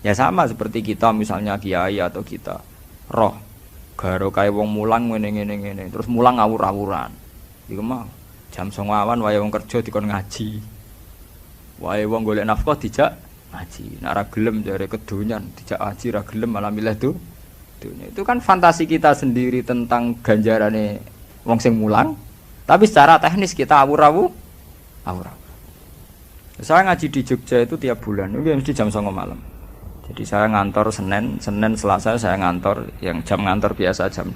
Ya sama seperti kita misalnya kiai atau kita roh garo kayak wong mulang ngene terus mulang ngawur-awuran. Iku mah jam 09.00 awan wae wong kerja dikon ngaji. Wae wong golek nafkah dijak ngaji. Nek ora gelem jare kedonyan dijak ngaji ra gelem malah milih tuh. Itu kan fantasi kita sendiri tentang ganjarane wong sing mulang. Tapi secara teknis kita awur-awur. Saya ngaji di Jogja itu tiap bulan, itu mesti jam 09.00 malam. Jadi saya ngantor Senin, Selasa saya ngantor, yang jam ngantor biasa jam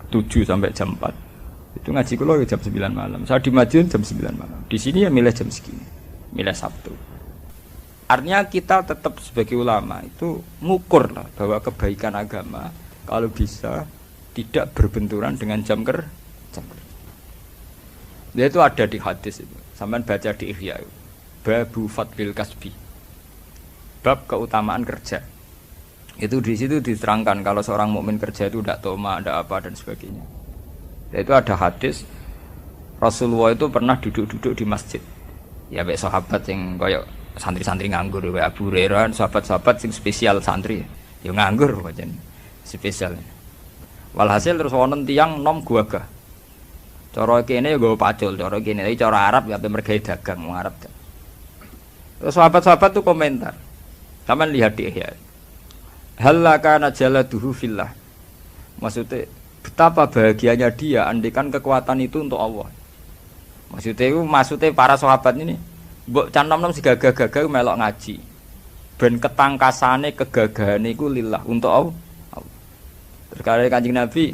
7 sampai jam 4. Itu ngaji kula jam 9 malam. Saya di Madiun jam 9 malam. Di sini ya milih jam segini. Milih Sabtu. Artinya kita tetap sebagai ulama itu ngukur lah bahwa kebaikan agama kalau bisa tidak berbenturan dengan jam kerja. Itu ada di hadis itu. Sampean baca di Ihya. Babu fadlil kasbi. Bab keutamaan kerja. Itu di situ diterangkan kalau seorang mukmin kerja itu tidak toma, ada apa dan sebagainya. Itu ada hadis Rasulullah itu pernah duduk-duduk di masjid. Ya baik sahabat yang kayak santri-santri nganggur, kayak Abu Hurairah, sahabat-sahabat yang spesial santri. Ya nganggur pancen spesial. Walhasil terus wonten tiyang nom guagah. Cara kene ya nggo pacul, cara kene iki cara Arab ya mergawe dagang wong Arab. Terus sahabat-sahabat tuh komentar. Taman lihat di Ihya. Halaka najaladuhu fillah. Maksudnya betapa bahagianya dia andikan kekuatan itu untuk Allah. Maksudnya para sahabat ini mbok can nom-nom si gagah-gagah melok ngaji. Ben ketangkasane kegagahane iku lillah untuk Allah. Terkait Kanjeng Nabi,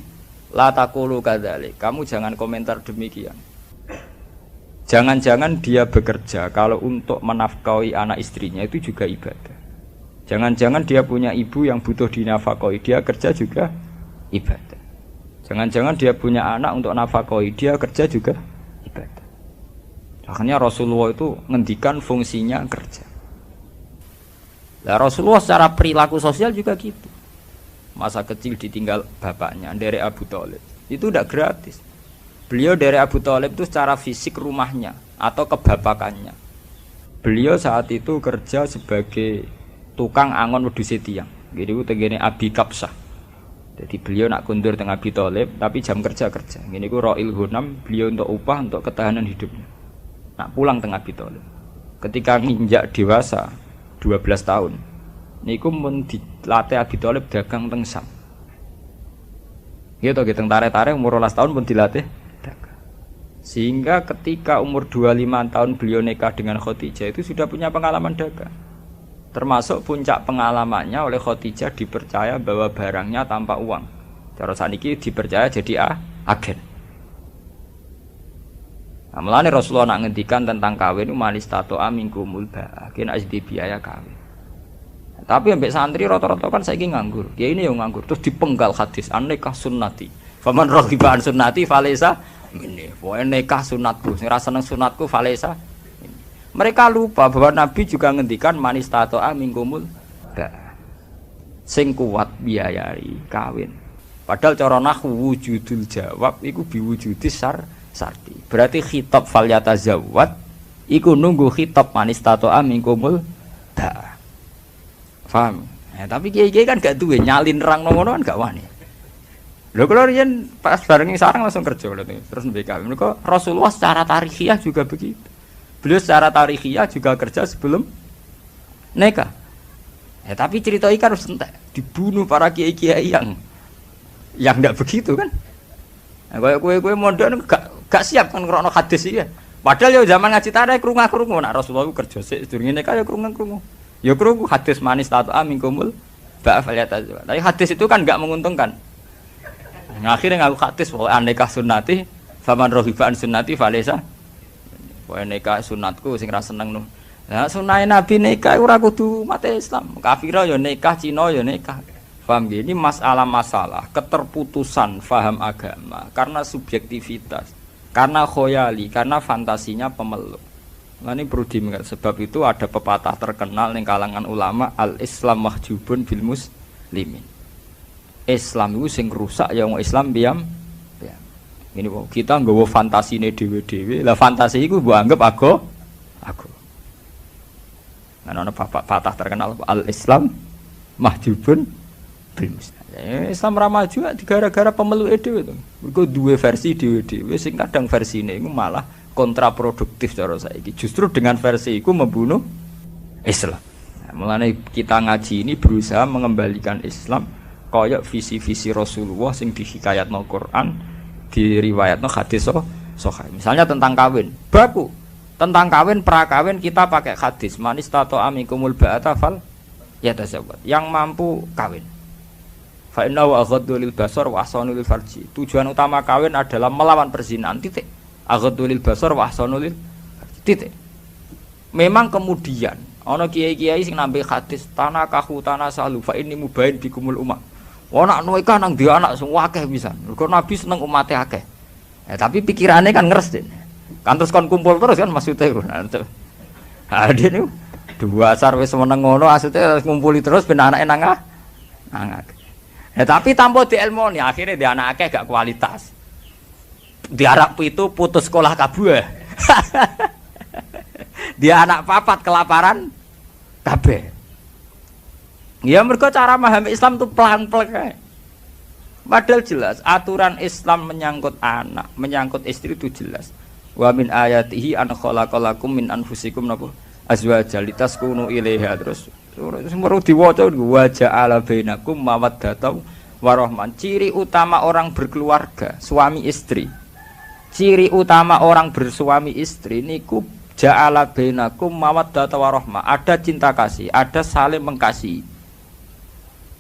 la taqulu kadzalik. Kamu jangan komentar demikian. Jangan-jangan dia bekerja kalau untuk menafkahi anak istrinya itu juga ibadah. Jangan-jangan dia punya ibu yang butuh dinafkahi, dia kerja juga ibadah. Jangan-jangan dia punya anak untuk nafkahi, dia kerja juga ibadah. Akhirnya Rasulullah itu ngendikan fungsinya kerja. Lah Rasulullah secara perilaku sosial juga gitu. Masa kecil ditinggal bapaknya dari Abu Thalib. Itu tidak gratis. Beliau dari Abu Thalib itu secara fisik rumahnya atau kebapakannya. Beliau saat itu kerja sebagai tukang angon wedhus tiang. Jadi itu tegene Abi Kapsah. Jadi beliau nak kundur teng Abi Thalib tapi jam kerja. Ngene iku Ra'il Ghanam, beliau untuk upah untuk ketahanan hidupnya. Nak pulang teng Abi Thalib. Ketika nginjak dewasa 12 tahun. Niku mun dilatih Abi Thalib dagang teng Sam. Gitu teng tarik-tarik umur 12 tahun pun dilatih dagang. Sehingga ketika umur 25 tahun beliau nikah dengan Khadijah itu sudah punya pengalaman dagang. Termasuk puncak pengalamannya oleh Khadijah dipercaya bahwa barangnya tanpa uang. Cara saniki dipercaya jadi agen. Nah, mulane Rasulullah nak ngendikan tentang kawin manis tato amingkumul ba'akin asdi biaya kawin. Tapi ambek santri rata-rata kan saiki nganggur. Ya ini yang nganggur terus dipenggal hadis an-nikah sunnati. Faman raghiba an sunnati falaysa minni. Pokoke nikah sunatku, sing ora seneng sunatku falaysa. Mereka lupa bahwa Nabi juga ngendikan manis tato'a mingkumul sing kuat biayai kawin. Padahal cara nahwu wujudul jawab iku biwujudis sarti. Berarti khitab fal yatazawwad iku nunggu khitab manis tato'a mingkumul da. Paham? Tapi kiai-kiai kan gak duwe nyalin rang ngono kan gak wani. Lho kalau riyen pas bareng sarang langsung kerja terus mbek kawin. Mergo Rasulullah secara tarikhiyah juga begitu. Beliau secara tarikhiyah juga kerja sebelum nikah. Tapi cerita ikan harus entek dibunuh para kiai-kiai yang tidak begitu kan. Kayak kue modern gak siap kan krono hadis iki. Padahal ya zaman ngaji tarik krungu-krungu nak Rasulullah kerja sik sedurunge nikah ya krungu-krungu. Ya krungu hadis manis tato'a mingkumul ba'afaliyatazwa. Tapi hadis itu kan enggak menguntungkan. Akhirnya ngaku hadis bahwa nikah sunnati faman raghiba an sunnati falaysa. Pokoke nikah sunatku sing ra seneng no. Lah sunahe Nabi nikah ora kudu umat Islam. Kafira ya nikah, Cina ya nikah. Paham nggih? Ini masalah keterputusan faham agama karena subjektivitas, karena khoyali, karena fantasinya pemeluk. Nah ini perlu diingat sebab itu ada pepatah terkenal ning kalangan ulama al-Islam mahjubun bil muslimin. Islam itu sing rusak ya wong Islam biam. Ini kita nggawa fantasine dhewe-dhewe. Lah fantasi iku mbok anggap aku. Nah ana patah terkenal al-Islam mahjubun bil musnad. Islam ra maju gara-gara pemeluke dhewe to. Mergo duwe versi dhewe-dhewe sing kadang versine iku malah kontraproduktif cara saiki. Justru dengan versi iku membunuh Islam. Nah, mulane kita ngaji ini berusaha mengembalikan Islam kaya visi-visi Rasulullah sing dihikayatno Quran, diriwayatno hadis sahih. Misalnya tentang kawin, baku. Tentang kawin prakawin kita pakai hadis manis tato amikumul ba'ata fal yatazawwaj. Yang mampu kawin. Fa innahu aghaddu lil basar wa ahsanu lil farji. Tujuan utama kawin adalah melawan perzinahan, titik. Aghaddu lil basar wa ahsanu lil farji, titik. Memang kemudian ana kiai-kiai sing nambe hadis tanah kahu tanah salu fa inni mubain bikumul ummah. Ana nikah nang dia anak sing akeh pisan. Mergo Nabi seneng umate akeh. Tapi pikirannya kan ngeres den. Kan terus kon kumpul terus kan maksudnya dia nih dua asar wis meneng ngono maksudnya ngumpuli terus ben anake nang akeh. Tapi tanpa dielmoni akhirnya dia anak akeh gak kualitas. Diarap itu putus sekolah kabeh. Dia anak papat kelaparan kabeh. Ya mergo cara memahami Islam itu pelan-pelan kae. Padahal jelas aturan Islam menyangkut anak, menyangkut istri itu jelas. Wa min ayatihi an khalaqalakum min anfusikum napa azwajan litaskunu ilaiha terus semua diwaca wa ja'ala bainakum mawaddatan warahmah. Ciri utama orang berkeluarga, suami istri. Ciri utama orang bersuami istri niku ja'ala bainakum mawaddatan warahmah. Ada cinta kasih, ada saling mengasihi.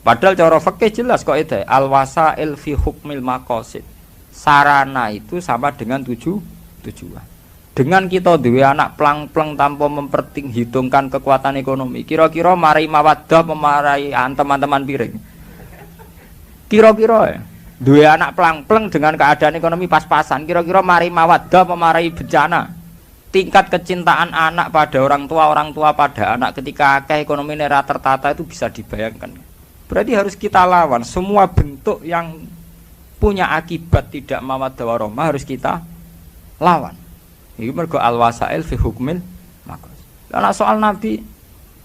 Padahal cara fikih jelas kok itu al-wasail fi hukmil maqasid. Sarana itu sama dengan tujuan. Dengan kita duwe anak plang-plang tanpa memperhitungkan kekuatan ekonomi, kira-kira marai mawaddah memarai teman-teman piring. Kira-kira ya, duwe anak plang-plang dengan keadaan ekonomi pas-pasan, kira-kira marai mawaddah memarai bencana. Tingkat kecintaan anak pada orang tua pada anak ketika akeh ekonomi nera tertata itu bisa dibayangkan. Berarti harus kita lawan semua bentuk yang punya akibat tidak mawaddah warahmah harus kita lawan. Iki mergo al-wasail fi hukmil maqas. Lah soal Nabi,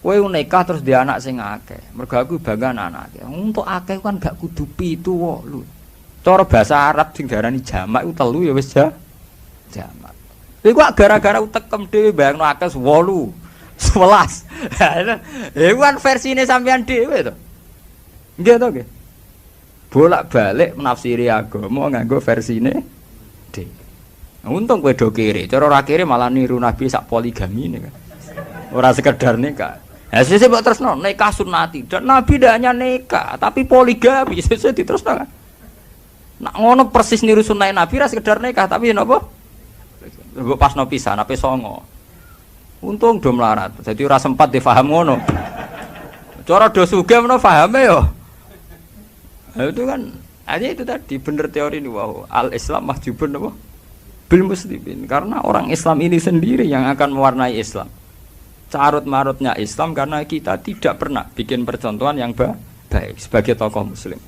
kowe nikah terus dia anak sing akeh. Mergo aku bangga anak akeh. Untuk akeh kan gak kudu 7 8. Cara bahasa Arab sing diarani jamak iku 3 ya wis jamak. Iku gara-gara utekem dhewe bayangno akeh 8, 11. Iku kan versine sampean dhewe to. Nggih to nggih. Bolak-balik menafsiri agama nganggo versine dhewe. Untung kowe do kiri, cara ora kiri malah niru Nabi sak poligami ini kan. Ora sekedar nikah. Ya sesuk mbok tresno nikah sunnati. Dan Nabi tidak hanya nikah, tapi poligami sesuk diterusno kan. Nak ngono persis niru sunah Nabi ora sekedar nikah, tapi napa? Mbok pasno pisan ape songo. Untung do melarat. Jadi ora sempat difaham ngono. Cara do sugih menawa pahame yo. Itu kan aja itu tadi bener teori ini wow. Al-Islam mahjubun apa? Bil muslimin, karena orang Islam ini sendiri yang akan mewarnai Islam. Carut-marutnya Islam karena kita tidak pernah bikin percontohan yang baik sebagai tokoh muslim.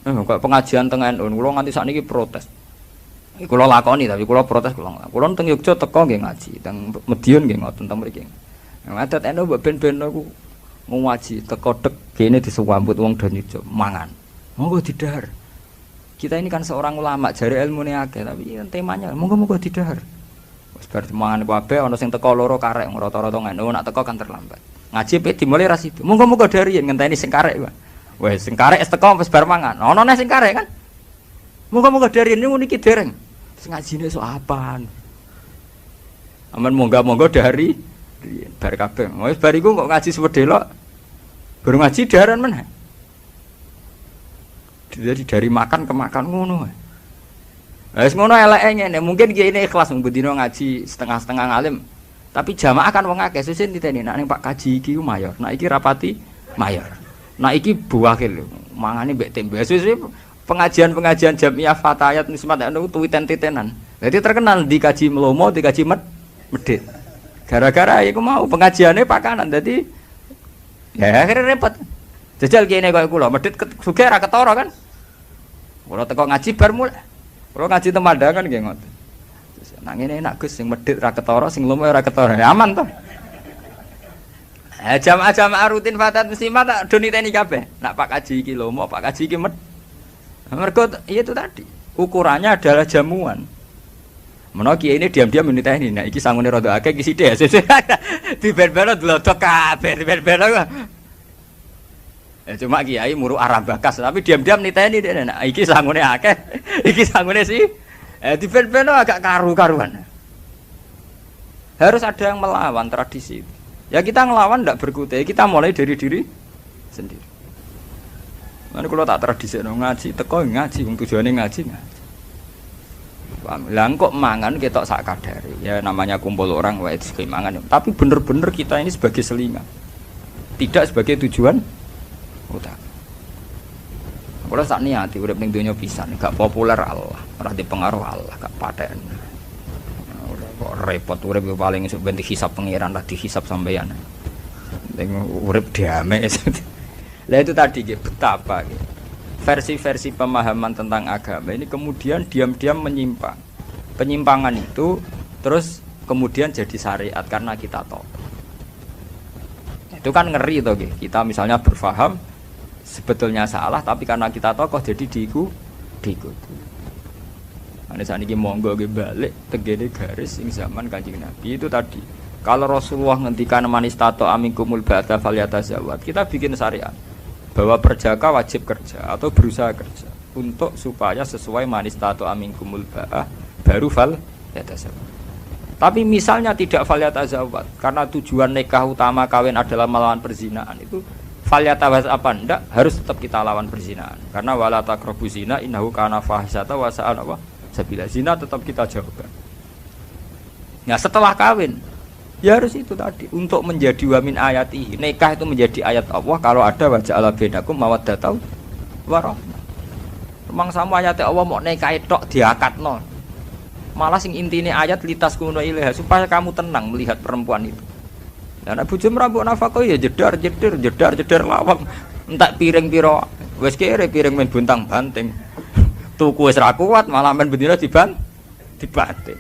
Kok pengajian tengah NU, kula nganti sakniki protes. Kula lakoni tapi kula protes kula teng Yogya teko nggih ngaji, teng Madiun nggih ngoten teng mriki. Ngadat NU mbok ben-ben aku ngaji teko dek kene disambut wong Donyojo mangan. Monggo didahar. Kita ini kan seorang ulama, jari ilmune akeh, tapi temanya moga-moga didahar. Wis bar mangan kabeh ana sing teko loro karek rata-rata ngono, nak teko kan terlambat. Ngaji pe dimulai ra sido. Moga-moga dari yen ngenteni sing karek wae. Wis sing karek wis teko wis bar mangan. Ana neh sing karek kan. Moga-moga dari niku niki dereng. Sing ngajine sok apaan. Aman moga-moga dari bar kabeh. Wis bar iku kok ngaji sewedelok. Baru ngaji daharan meneh. Jadi dari makan ke makan ngono. Wis ngono eleke ngene, mungkin kiye ini ikhlas mbendino ngaji setengah-setengah ngalim. Tapi jamaah kan wong akeh sesuk diteni nek Pak Kaji iki ku mayor. Nek iki rapati mayor. Nek iki buwakil mangane mbek tembe. Sesuk pengajian-pengajian Jamiah Fatayat Nismat anu tuwiten-titenan. Jadi terkenal di kaji Melomo, di kaji Medit. Gara-gara iku mau pengajiane pakanan. Dadi ya akhirnya repot. Jajal kene koyo kula, medhit sugih ra ketara kan. Kula teko ngaji bar mulai. Kula ngaji temandangan nggih ngoten. Terus nang ngene enak Gus sing medhit ra ketara, sing lomo ora ketara. Aman to. Jamaah-jamaah rutin fatat muslimat tak do niteni kabeh. Nak Pak Kaji iki lho, mau Pak Kaji iki mergo itu tadi. Ukurannya adalah jamuan. Menawa kiai ini diam-diam niteni. Nah iki sangune rada akeh iki sithik. Diber-bero dlodok kabeh, diber-bero. Cuma kiai muru arah bakas, tapi diam-diam niteni dene. Nah iki sangune akeh, iki sangune sih. Diber-bero agak karu-karuan. Harus ada yang melawan tradisi itu. Ya kita ngelawan tidak berkutai, kita mulai dari diri sendiri. Mana kalau tak tradisi ngaji, teko ngaji, tujuannya ngaji. Lah kok mangan kita sak kadare. Ya namanya kumpul orang wae mangan. Tapi bener-bener kita ini sebagai selingan. Tidak sebagai tujuan utama. Kalau sak niati urip ning donya pisan, gak populer Allah, ora dipengaruh Allah, gak paten. Kok repot urip paling esuk ben dihisab pangeran lah dihisab sampeyan. Ning urip damai. Lah itu tadi betapa versi-versi pemahaman tentang agama ini kemudian diam-diam menyimpang. Penyimpangan itu terus kemudian jadi syariat karena kita tahu. Itu kan ngeri toh kita misalnya berfaham sebetulnya salah tapi karena kita tokoh jadi diikuti. Ane saat ini monggo balik tegene garis sing zaman Kanjeng Nabi itu tadi. Kalau Rasulullah ngendikan manistato aminkumul ba'da falyatazawwad, kita bikin syariat bahwa perjaka wajib kerja atau berusaha kerja untuk supaya sesuai manistato aminkumul ba'a baru falyatazawwad. Tapi misalnya tidak falyatazawwad karena tujuan nikah utama kawin adalah melawan perzinahan itu falyatazawwad apa ndak harus tetap kita lawan perzinahan karena wala taqrabu zina innahu kana fahisata wa sa'a sabila zina tetap kita jauhkan. Nah setelah kawin ya harus itu tadi untuk menjadi wamin ayati nikah itu menjadi ayat Allah kalau ada wajah ala bainakum mawaddatau warahmah. Memang sama ayat Allah mau nikah tok diakatno. Malah sing intine ayat litas kuno ilaha supaya kamu tenang melihat perempuan itu. Dan bojo mrambuk nafkah ya jedar lawang entak piring piro wis kere piring men buntang banting. Tuku wis ra kuat malah men bendina dibanting.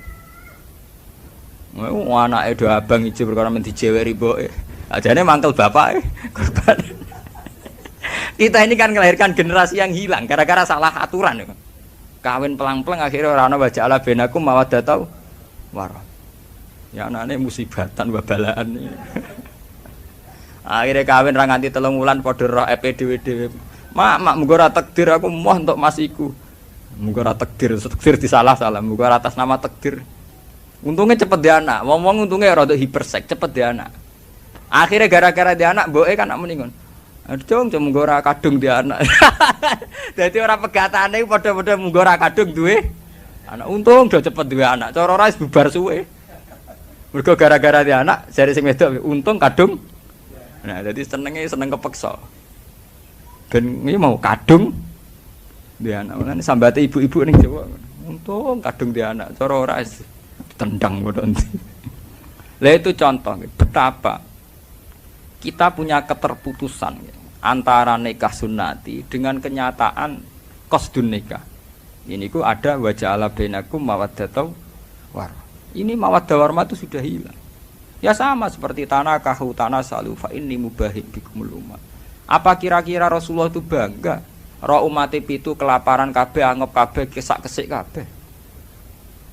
Anake do abang ijo perkara men dijeweri mboke. Ajane mangkel bapake korban. Kita ini kan melahirkan generasi yang hilang gara-gara salah aturan. Kawin pelang-pelang akhirnya ora ana wajah ala benakum mawaddatau warah. Ya anane musibatan babalaan. Akhirnya kawin ra nganti 3 wulan padha roh EPDW. Mak muga ora takdir aku moh untuk masiku. Muga ora takdir disalah-salah, muga atas nama takdir. Untungnya cepet dia anak, ngomong untungnya rada hipersek, cepet dia anak. Akhirnya gara-gara dia anak, mboke kan nak muni ngono. Aduh, muga ora kadung dia anak. Dadi ora pegatane padha-padha muga ora kadung duwe anak. Untung do cepet duwe anak, cara ora wis bubar suwe. Mergo gara-gara dia anak, jare sing wedok untung kadung. Nah, jadi seneng kepeksa. Ben iki mau kadung dia anak, kan sambate ibu-ibu ning Jawa. Untung kadung dia anak, cara ora tendang bodon. Lah itu contoh betapa kita punya keterputusan antara nikah sunnati dengan kenyataan qasdun nikah. Ini ku ada wajah ala bainakum mawaddatau war. Ini mawaddah warma itu sudah hilang. Ya sama seperti tanah kahu tanah salu fa inni mubahim bikumul umat. Apa kira-kira Rasulullah itu bangga? Roh umat itu kelaparan kabeh, anggap kabeh, kesak-kesik kabeh.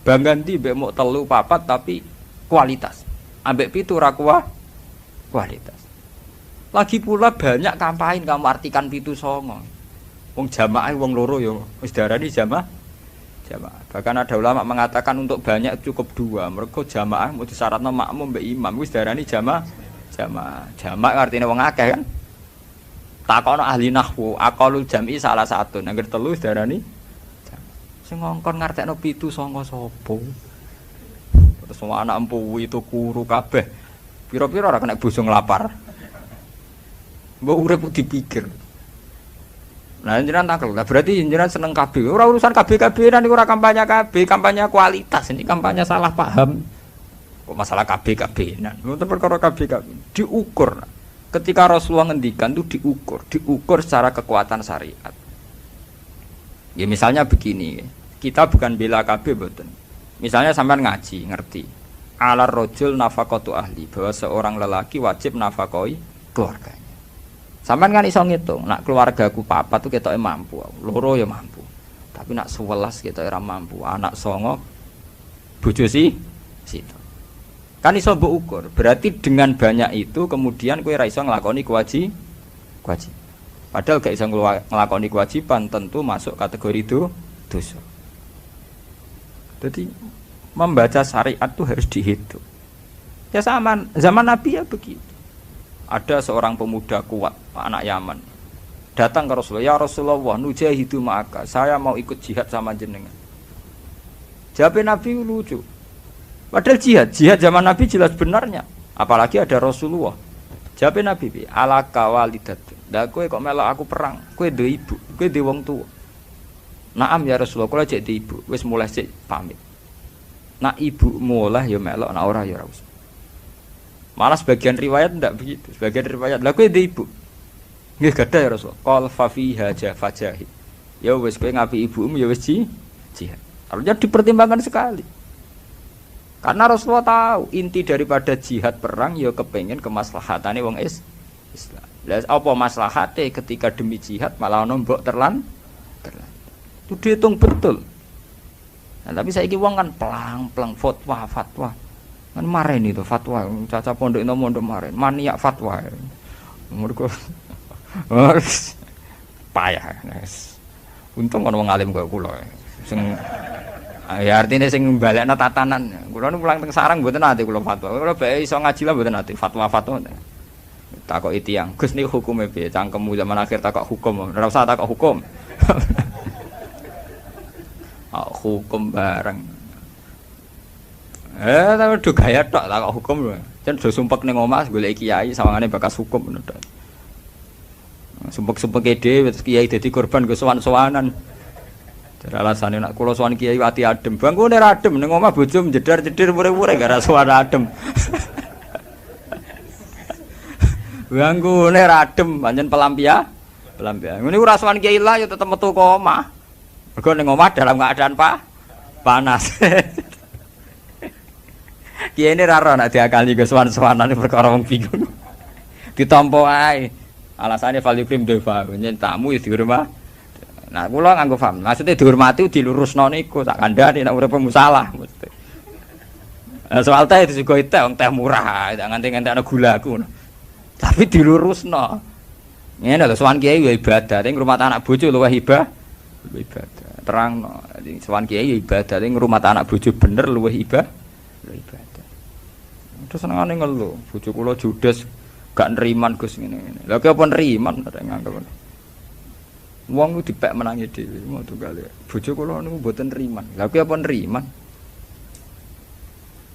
Bangga ndi mbek mok 3 4 tapi kualitas. Ambek 7 ora kualitas. Lagi pula banyak kampain kamu artikan 7 songo. Wong jamaah wong loro ya wis darani jamaah. Bahkan ada ulama mengatakan untuk banyak cukup 2. Mergo jamaah mau disyaratno makmum mbek imam wis darani jamaah. Jamaah artine wong akeh kan. Takono ahli nahwu, aqalul jam'i salah satu. Nang 3 darani sing ngongkon ngartekno 7 songo sapa? Terus semua anak empu itu kuru kabeh. Pira-pira ora kena boso nglapar. Mbok urip dipikir. Nah, jenengan takel. Lah berarti jenengan seneng kabeh. Ora urusan kabeh-kabehan iku ora kampanye kabeh, kampanye kualitas. Ini kampanye salah paham. Kok masalah kabeh-kabehan. Mboten perkara kabeh-kabeh. Diukur. Ketika Rasulullah ngendikan itu diukur secara kekuatan syariat. Ya misalnya begini, kita bukan bela KB mboten. Misalnya sampean ngaji, ngerti. alar rojul nafaqatu ahli, bahwa seorang lelaki wajib nafakoi keluarganya. Sampean kan iso ngitung, nak keluargaku papat tuh ketoke mampu, loro ya mampu. Tapi nak 11 ketoke ora mampu, anak songo bojo situ. Kan iso mbok ukur. Berarti dengan banyak itu kemudian kowe ora iso nglakoni kewajiban. Padahal gak iso nglakoni kewajiban tentu masuk kategori itu dosa. Jadi membaca syariat itu harus dihitung. Ya sama zaman Nabi ya begitu. Ada seorang pemuda kuat, anak Yaman, datang ke Rasulullah, ya Rasulullah, nujahidu ma'aka, saya mau ikut jihad sama jenengan. Jawab Nabi lucu. Padahal jihad zaman Nabi jelas benarnya. Apalagi ada Rasulullah. Jawab Nabi, alaka walidatun. Lah kowe kok melok aku perang? Kowe duwe ibu, kowe duwe wong tuwa. Naam ya Rasulullah, kula cek di ibu, wis mulai sik pamit. Nak ibu mulai ya melok, nak ora ya ora usah. Malah sebagian riwayat ndak begitu. Sebagian riwayat, lah kowe di ibu. Nggih gadah ya Rasul. Qal fa fiha fajahid. Ya wis kowe ngapi ibumu ya wis jihad. Harusnya dipertimbangkan sekali. Karena Rasulullah tahu inti daripada jihad perang ya kepengin kemaslahatane wong Islam. Lah apa maslahate ketika demi jihad malah ono mbok terlan. Itu dihitung betul. Nah, tapi saiki wong kan pelang-pelang fatwa. Kan maren itu fatwa, caca pondok itu mondok maren, maniak fatwa. Mergo payah. Untung ono wong alim kaya kula. Sing ya artine sing balekna tatanan. Kula nu mulang teng sarang mboten nate kula fatwa. Kula bae iso ngaji lah mboten nate fatwa-fatwa. Takoki tiyang, Gus niku hukume piye? Cangkemmu zaman akhir takok hukum. Ora usah takok hukum. Hukum bareng. Tapi do gaya tok takok hukum lho. Jan do sumpek ning omah golek kiai sawangane bakas hukum ngono tok. Sumpek-sumpeke dhewe terus kiai dadi korban go sowan-sowanan. Jare alasane nek kula sowan kiai ati adem. Bangkune ra adem ning omah bojo jedar-jedir mure-mure gara sowan adem. Bangkune ra adem pancen pelampian. Ngene ora sowan kiai lah ya tetep metu ke omah. Mergo ning omah dalam keadaan panas. Kiai ini raro nak diakali ke sowan-sowanan perkara wong bingung. Ditampa ae. Alasane valikrim deva, nyen tamu ya dihormati. Nah, kula nganggo paham. Maksudnya dihormati dilurusno niku tak kandhani nek urip musalah mesti. Soal teh itu juga teh wong teh murah, tak nganti-nganti ana gulaku. Tapi dilurusno. Ngene lho sowan kiai ya ibadah, ning rumah anak bojo luwih ibadah. Terangno. Jadi sowan kiai ya ibadah, ning rumah anak bojo bener luwih ibadah. Terus senengane ngeluh, bojo kula judes gak neriman Gus ngene-ngene. Lha ki apa neriman kata nganggep. Wong ku dipek menangi dhewe, ngono kali. Bojo kula niku mboten neriman. Lha ki apa neriman?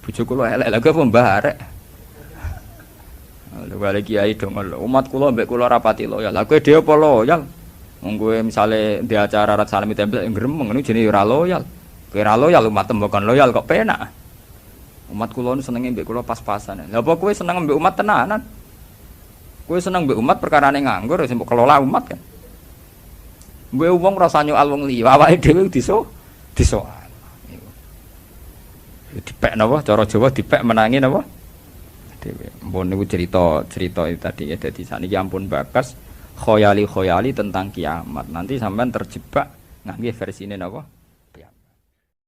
Bojo kula elek, lha ki apa mbarek. Lha bali kiai do ngeluh, umat kula mbek kula rapati loyal. Lha kowe dhewe apa loyal? Wong kowe misale di acara rat salami tempel gremeng niku jenenge ora loyal. Kowe ora loyal umat tembokan loyal kok penak. Umat kula nu senenge mbek kula pas-pasan. Lah apa kowe seneng mbek umat tenanan? Kowe seneng mbek umat perkarane nganggur sing mbok kelola umat kan. Mbek wong rasa nyoal wong liya, awake dhewe disoal. Dipek napa cara Jawa dipek menangi napa? Dhewe. Mpun niku cerita itu tadi ya dadi sakniki ampun bakas khoyali tentang kiamat. Nanti sampean terjebak ngangge versine napa?